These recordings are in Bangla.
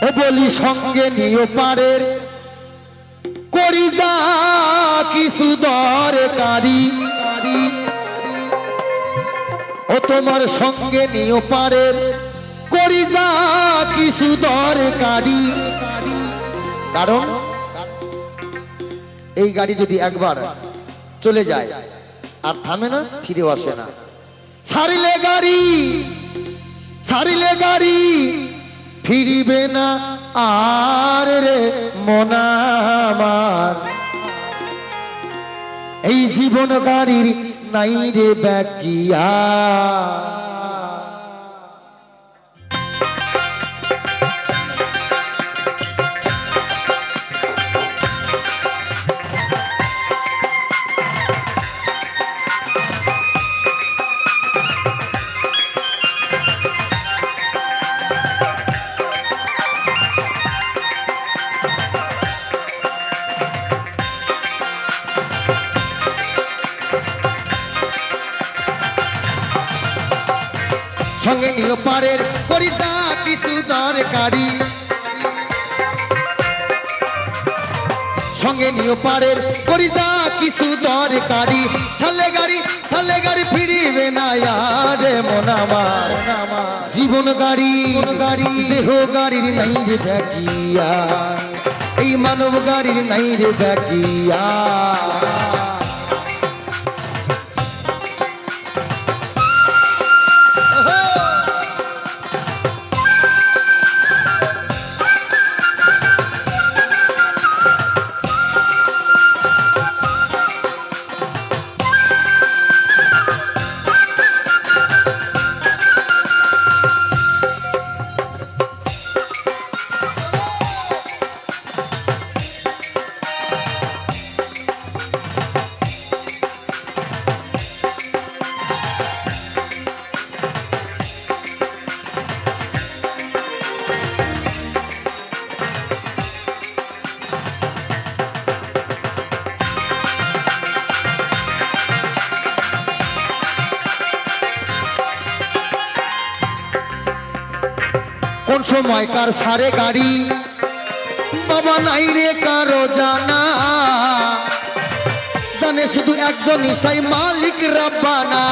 ও বলি সঙ্গে নিও পারের করি যা কিছু দরকারি ও তোমার সঙ্গে নিও পারের করি যা কিছু দরকারি। কারণ এই গাড়ি যদি একবার চলে যায় আর থামে না, ফিরেও আসে না। ছাড়িলে গাড়ি ফিরিবে না আর রে মনামার। এই জীবন গাড়ির নাই রে ব্যাকিয়া। সঙ্গে নিও পারের করি যা কিছু দরকারি সঙ্গে নিও পারের করি যা কিছু দরকারি। ছালে গাড়ি ফিরিবে না রে মন আমার। জীবন গাড়ি দেহ গাড়ির নাই রে ব্যাকিয়া। এই মানব গাড়ির নাই রে ব্যাকিয়া। কোন সময় কার সারে গাড়ি বাবা নাই রে কারো জানা। জানে শুধু একজনই সেই মালিক রব্বানা।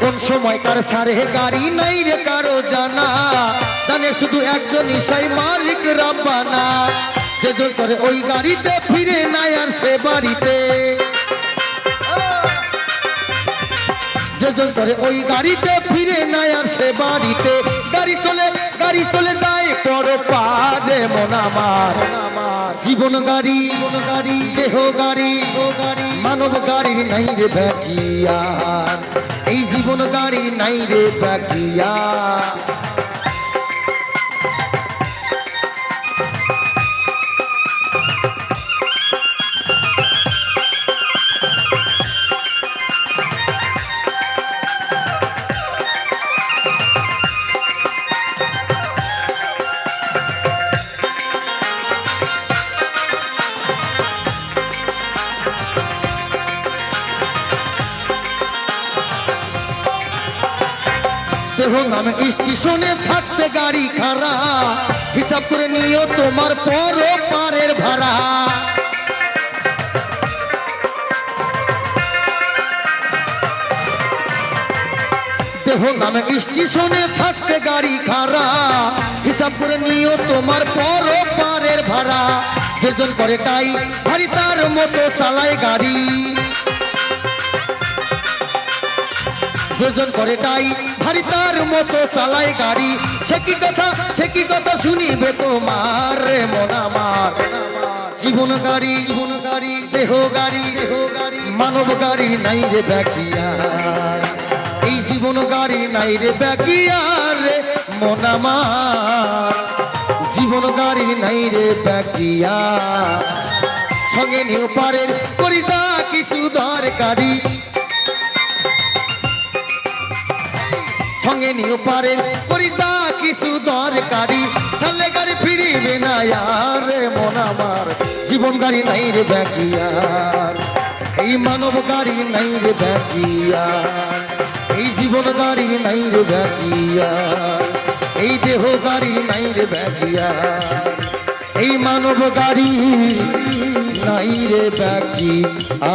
কোন সময় কার সারে গাড়ি নাই রে কারো জানা। জানে শুধু একজনই সেই মালিক রব্বানা। যে জোর করে ওই গাড়িতে ফিরে নাই আর সে বাড়িতে। যে করে ওই গাড়িতে ফিরে নাই আর সে বাড়িতে। গাড়ি চলে যায় পর পারে মন আমার। জীবন গাড়ি দেহ গাড়ি মানব গাড়ির নাই রে ব্যাকিয়া। এই জীবন গাড়ির নাই রে ব্যাকিয়া। দেহ নামে স্টেশনে থাকতে গাড়ি খারা। হিসাব করে নিও তোমার পর পারের ভাড়া। দেহ নামে স্টেশনে থাকতে গাড়ি খারা। হিসাব করে নিও তোমার পর পারের ভাড়া। যেজন করে তাই ভারী তার মতো চালায় গাড়ি। যেজন করে তাই ভারী তার মতো চালায় গাড়ি। সে কি কথা শুনিবে তোমার মন আমার। জীবন গাড়ি দেহ গাড়ি মানব গাড়ি নাই রে ব্যাকিয়া। এই জীবন গাড়ি নাই রে ব্যাকিয়া রে মন আমার। জীবন গাড়ি নাই রে ব্যাকিয়া। সঙ্গে নিও পারের করি যা কিছু দরকারি সঙ্গে নিও পারেন করি যা কিছু দরকারি। ছালে গাড়ি ফিরিবে না আর মন আমার। জীবন গাড়ি নাই রে ব্যাকিয়ার। এই মানব গাড়ি নাই রে ব্যাকিয়া, এই জীবন গাড়ি নাই রে ব্যাকিয়া, এই দেহ গাড়ি নাই রে ব্যাকিয়া, এই মানব গাড়ি নাই রে ব্যাকিয়া।